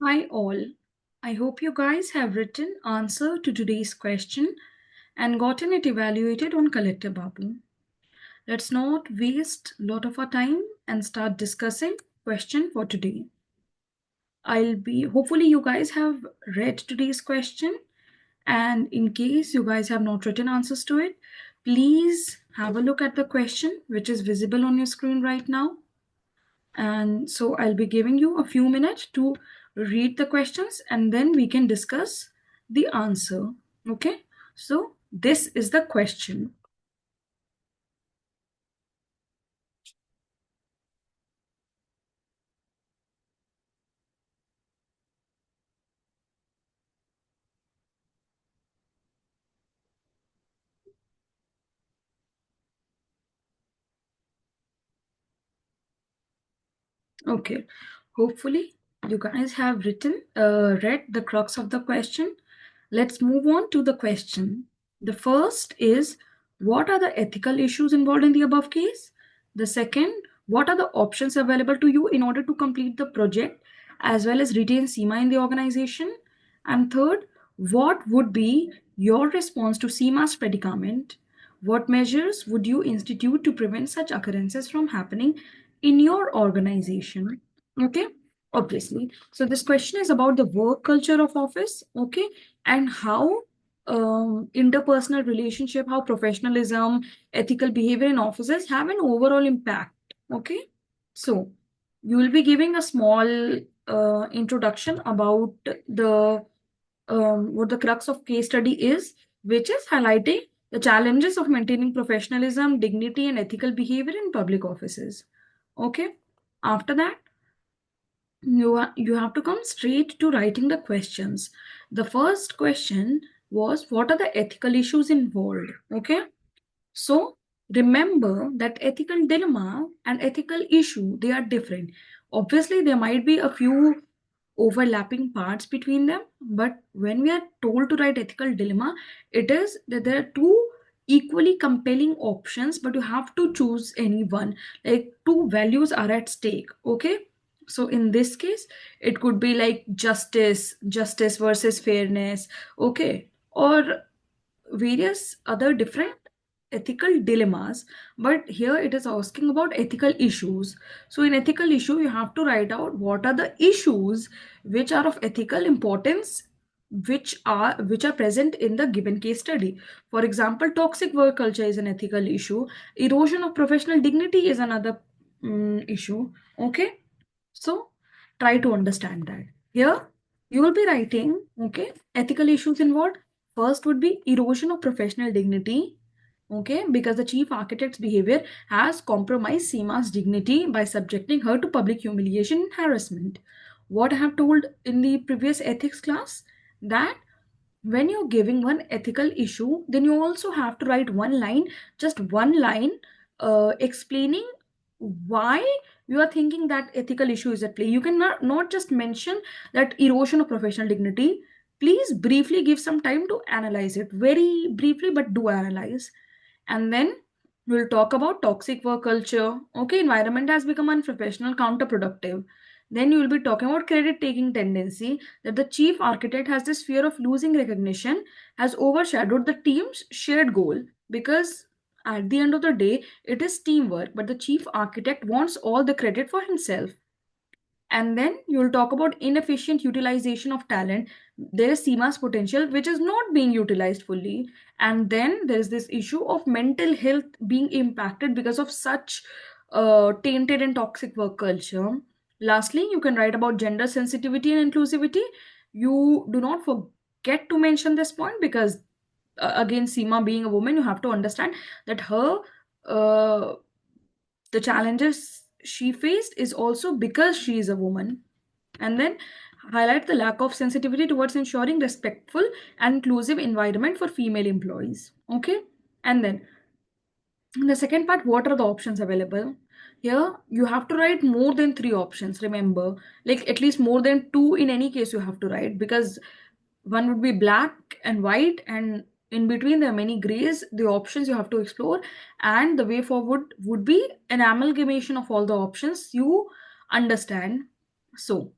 Hi all. I hope you guys have written answer to today's question and gotten it evaluated on CollectorBabu. Let's not waste a lot of our time and start discussing question for today. Hopefully you guys have read today's question, and in case you guys have not written answers to it, please have a look at the question which is visible on your screen right now. And so I'll be giving you a few minutes to read the questions and then we can discuss the answer. Okay, so this is the question. Okay, hopefully you guys have read the crux of the question. Let's move on to the question. The first is, what are the ethical issues involved in the above case? The second, what are the options available to you in order to complete the project as well as retain Seema in the organization? And third, what would be your response to Seema's predicament? What measures would you institute to prevent such occurrences from happening in your organization? Okay, obviously. So this question is about the work culture of office, okay, and how interpersonal relationship, how professionalism, ethical behavior in offices have an overall impact. Okay, so you will be giving a small introduction about the what the crux of case study is, which is highlighting the challenges of maintaining professionalism, dignity, and ethical behavior in public offices. Okay, after that, you have to come straight to writing the questions. The first question was, what are the ethical issues involved? Okay, so remember that ethical dilemma and ethical issue, they are different. Obviously there might be a few overlapping parts between them, but when we are told to write ethical dilemma, it is that there are two equally compelling options, but you have to choose any one. Like two values are at stake. Okay, so in this case it could be like justice versus fairness, okay, or various other different ethical dilemmas, but here it is asking about ethical issues. So in ethical issue you have to write out what are the issues which are of ethical importance, which are present in the given case study. For example, toxic work culture is an ethical issue, erosion of professional dignity is another issue. Okay, so try to understand that. Here you will be writing, okay, ethical issues involved. First would be erosion of professional dignity, okay, because the chief architect's behavior has compromised Seema's dignity by subjecting her to public humiliation and harassment. What I have told in the previous ethics class, that when you're giving one ethical issue, then you also have to write one line, just one line, explaining why you are thinking that ethical issue is at play. You can not just mention that erosion of professional dignity. Please briefly give some time to analyze it, very briefly, but do analyze. And then we'll talk about toxic work culture. Okay, environment has become unprofessional, counterproductive. Then you will be talking about credit taking tendency, that the chief architect has this fear of losing recognition, has overshadowed the team's shared goal, because at the end of the day it is teamwork, but the chief architect wants all the credit for himself. And then you'll talk about inefficient utilization of talent. There is Seema's potential which is not being utilized fully. And then there is this issue of mental health being impacted because of such tainted and toxic work culture. Lastly, you can write about gender sensitivity and inclusivity. You do not forget to mention this point, because again, Seema being a woman, you have to understand that her uh, the challenges she faced is also because she is a woman. And then highlight the lack of sensitivity towards ensuring respectful and inclusive environment for female employees. Okay, and then in the second part, what are the options available? Here you have to write more than three options. Remember, like at least more than two in any case you have to write, because one would be black and white, and in between there are many grays. The options you have to explore, and the way forward would be an amalgamation of all the options you understand. So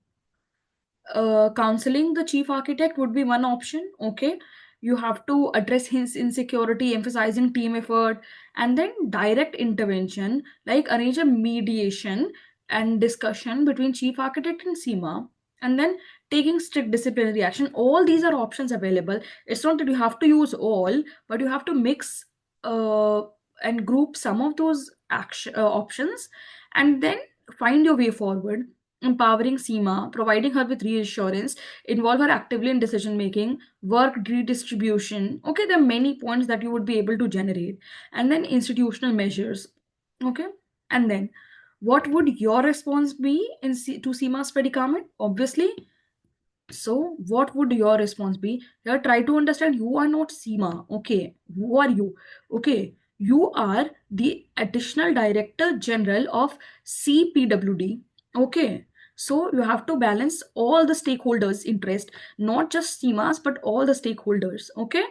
counseling the chief architect would be one option. Okay, you have to address his insecurity, emphasizing team effort, and then direct intervention, like arrange a mediation and discussion between chief architect and Seema, and then taking strict disciplinary action. All these are options available. It's not that you have to use all, but you have to mix uh, and group some of those options, and then find your way forward. Empowering Seema, providing her with reassurance, involve her actively in decision making, work redistribution. Okay, there are many points that you would be able to generate. And then institutional measures. Okay, and then what would your response be to Seema's predicament? Obviously, so, what would your response be? Here, try to understand you are not Seema. Okay, who are you? Okay, you are the additional director general of CPWD. Okay, so you have to balance all the stakeholders' interest, not just Seema's, but all the stakeholders. Okay,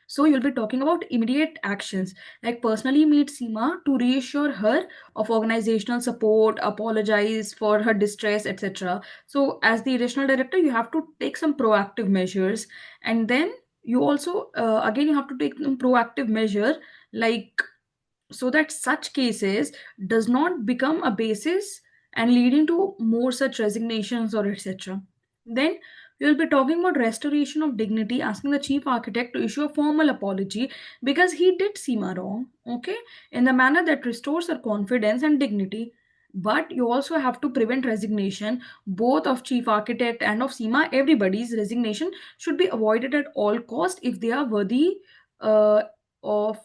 so you'll be talking about immediate actions like personally meet Seema to reassure her of organizational support, apologize for her distress, etc. So as the additional director, you have to take some proactive measures, and then you also again you have to take some proactive measure, like so that such cases does not become a basis and leading to more such resignations or etc. Then we will be talking about restoration of dignity, asking the chief architect to issue a formal apology because he did Seema wrong, okay, in the manner that restores her confidence and dignity. But you also have to prevent resignation, both of chief architect and of Seema. Everybody's resignation should be avoided at all cost if they are worthy of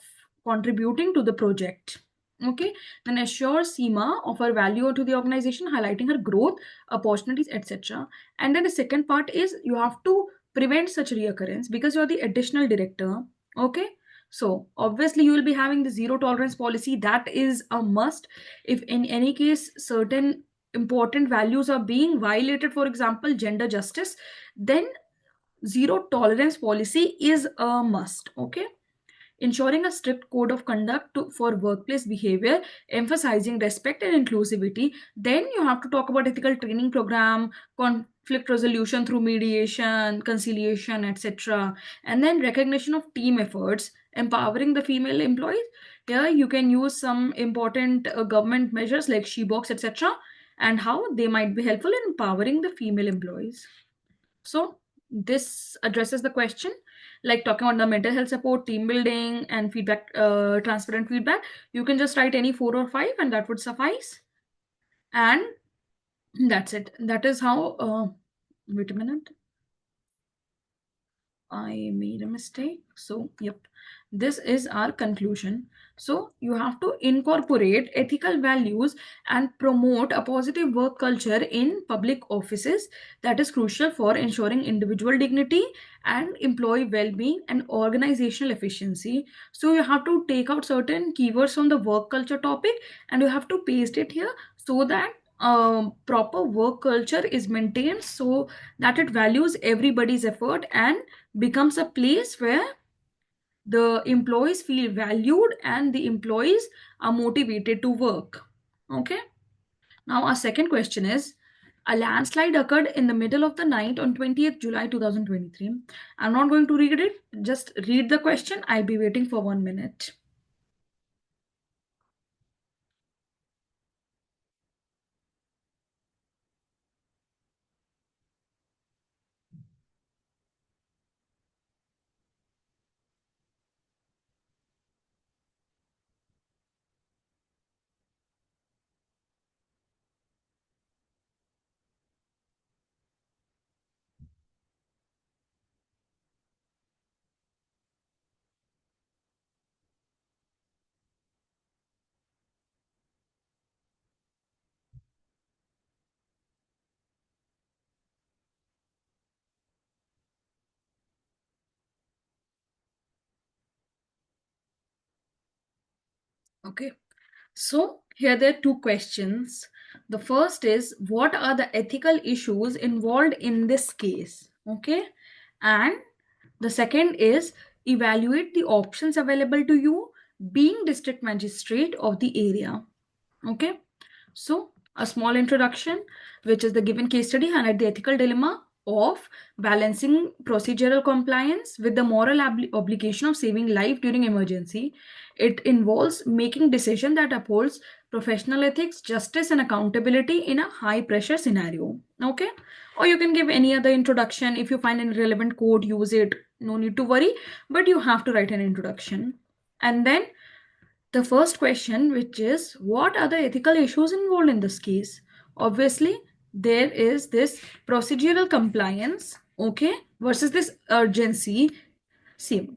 contributing to the project. Okay, then assure Seema of her value to the organization, highlighting her growth, opportunities, etc. And then the second part is you have to prevent such reoccurrence because you're the additional director. Okay, so obviously you will be having the zero tolerance policy. That is a must. If in any case certain important values are being violated, for example, gender justice, then zero tolerance policy is a must. Okay, ensuring a strict code of conduct for workplace behavior, emphasizing respect and inclusivity. Then you have to talk about ethical training program, conflict resolution through mediation, conciliation, etc. And then recognition of team efforts, empowering the female employees. Here you can use some important government measures like she-box, etc., and how they might be helpful in empowering the female employees. So this addresses the question, like talking about the mental health support, team building, and feedback, transparent feedback. You can just write any 4 or 5, and that would suffice. And that's it. That is how. Wait a minute. I made a mistake. So, yep, this is our conclusion. So, you have to incorporate ethical values and promote a positive work culture in public offices. That is crucial for ensuring individual dignity and employee well being and organizational efficiency. So, you have to take out certain keywords on the work culture topic and you have to paste it here so that proper work culture is maintained, so that it values everybody's effort and becomes a place where the employees feel valued and the employees are motivated to work. Okay. Now, our second question is, a landslide occurred in the middle of the night on 20th July 2023. I'm not going to read it, just read the question. I'll be waiting for 1 minute. Okay. So, here there are two questions. The first is, what are the ethical issues involved in this case? Okay. And the second is, evaluate the options available to you being district magistrate of the area. Okay. So, a small introduction, which is the given case study, highlight the ethical dilemma. of balancing procedural compliance with the moral obligation of saving life during emergency. It involves making decision that upholds professional ethics, justice, and accountability in a high pressure scenario. Okay, or you can give any other introduction. If you find any relevant quote, use it. No need to worry, but you have to write an introduction. And then the first question, which is what are the ethical issues involved in this case? Obviously, there is this procedural compliance, okay, versus this urgency. See,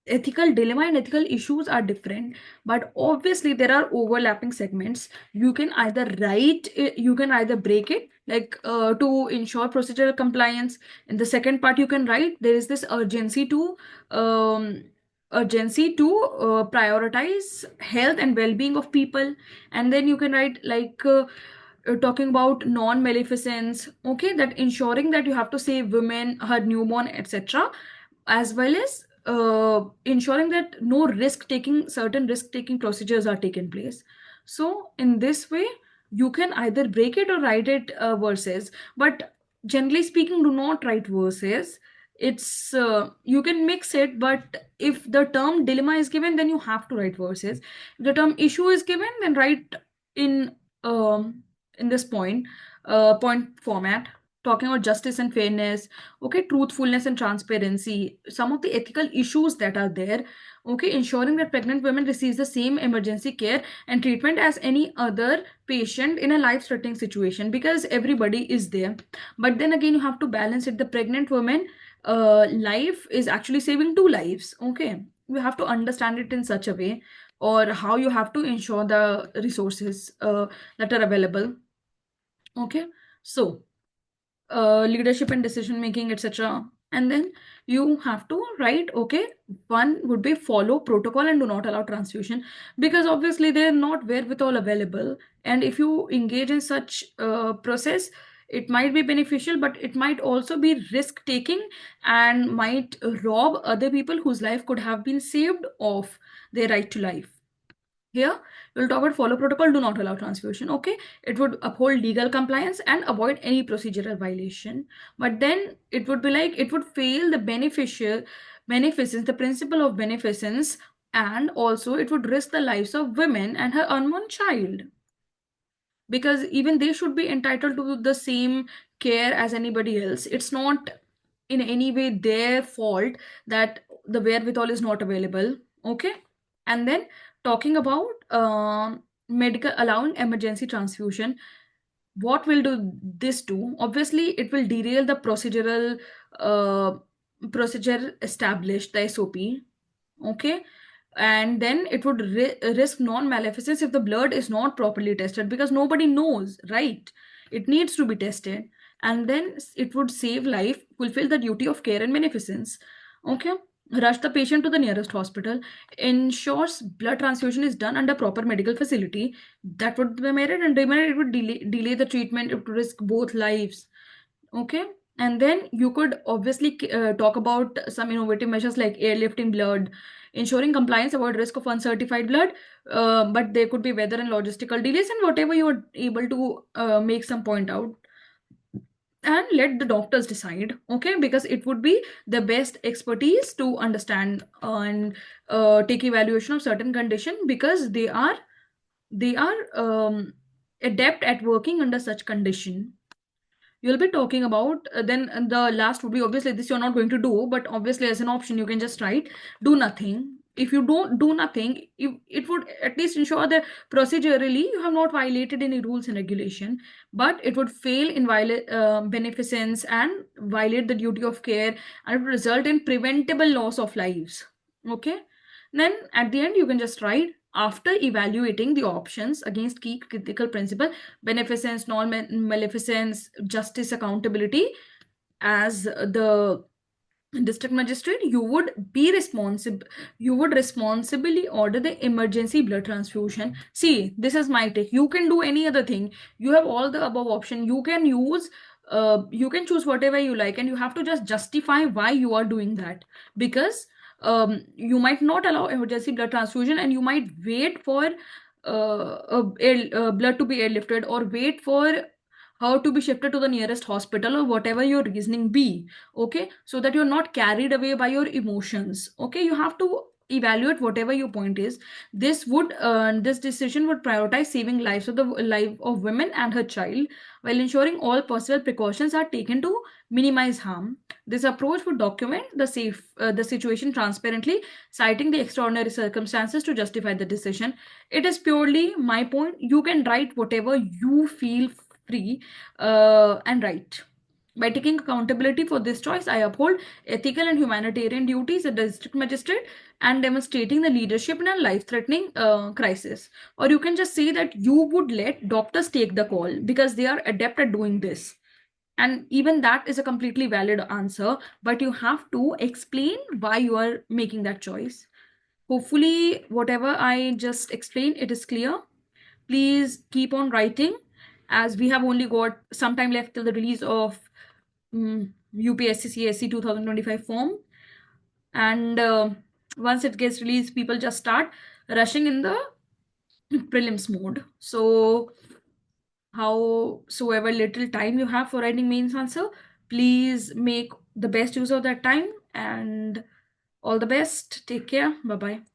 ethical dilemma and ethical issues are different, but obviously there are overlapping segments. You can either write it, you can either break it, like to ensure procedural compliance. In the second part, you can write there is this um, urgency to prioritize health and well-being of people. And then you can write like talking about non-maleficence, okay, that ensuring that you have to save women, her newborn, etc., as well as ensuring that no risk taking, certain risk taking procedures are taken place. So in this way, you can either break it or write it verses, but generally speaking, do not write verses. It's you can mix it, but if the term dilemma is given, then you have to write verses. If the term issue is given, then write in um, in this point format, talking about justice and fairness, okay, truthfulness and transparency, some of the ethical issues that are there, okay, ensuring that pregnant women receives the same emergency care and treatment as any other patient in a life threatening situation, because everybody is there. But then again, you have to balance it. The pregnant woman life is actually saving two lives, okay. You have to understand it in such a way, or how you have to ensure the resources that are available, okay. So leadership and decision making, etc. And then you have to write, okay, one would be follow protocol and do not allow transfusion, because obviously they're not wherewithal available. And if you engage in such process, it might be beneficial, but it might also be risk taking and might rob other people whose life could have been saved of their right to life. Here, we'll talk about follow protocol, do not allow transfusion. Okay, it would uphold legal compliance and avoid any procedural violation. But then it would be like it would fail the beneficence, the principle of beneficence, and also it would risk the lives of women and her unborn child, because even they should be entitled to the same care as anybody else. It's not in any way their fault that the wherewithal is not available, okay. And then talking about medical allowing emergency transfusion, what will do this do? Obviously it will derail the uh, procedure established, the SOP, okay. And then it would risk non-maleficence if the blood is not properly tested, because nobody knows, right? It needs to be tested. And then it would save life, fulfill the duty of care and beneficence, okay. Rush the patient to the nearest hospital, ensures blood transfusion is done under proper medical facility. That would be merit, and demerit, it would delay the treatment, it would risk both lives, okay. And then you could obviously talk about some innovative measures like airlifting blood, ensuring compliance, avoid risk of uncertified blood, but there could be weather and logistical delays, and whatever you are able to make some point out, and let the doctors decide, okay, because it would be the best expertise to understand and take evaluation of certain condition, because they are adept at working under such condition. You'll be talking about then the last would be, obviously this you're not going to do, but obviously as an option you can just write do nothing. If you don't do nothing, it would at least ensure that procedurally you have not violated any rules and regulation, but it would fail in violate beneficence and violate the duty of care, and it would result in preventable loss of lives, okay. Then at the end you can just write, after evaluating the options against key critical principle, beneficence, non-maleficence, justice, accountability, as the district magistrate, you would responsibly order the emergency blood transfusion. See, this is my take. You can do any other thing. You have all the above option. You can use you can choose whatever you like, and you have to just justify why you are doing that, because you might not allow emergency blood transfusion, and you might wait for blood to be airlifted, or wait for how to be shifted to the nearest hospital, or whatever your reasoning be. Okay, so that you're not carried away by your emotions. Okay, you have to evaluate whatever your point is. This decision would prioritize saving life of women and her child, while ensuring all possible precautions are taken to minimize harm. This approach would document the situation transparently, citing the extraordinary circumstances to justify the decision. It is purely my point. You can write whatever you feel free and write. By taking accountability for this choice, I uphold ethical and humanitarian duties as a district magistrate and demonstrating the leadership in a life-threatening crisis. Or you can just say that you would let doctors take the call because they are adept at doing this. And even that is a completely valid answer, but you have to explain why you are making that choice. Hopefully, whatever I just explained, it is clear. Please keep on writing, as we have only got some time left till the release of UPSC CSC 2025 form. And once it gets released, people just start rushing in the prelims mode. So howsoever little time you have for writing mains answer, please make the best use of that time, and all the best. Take care. Bye bye.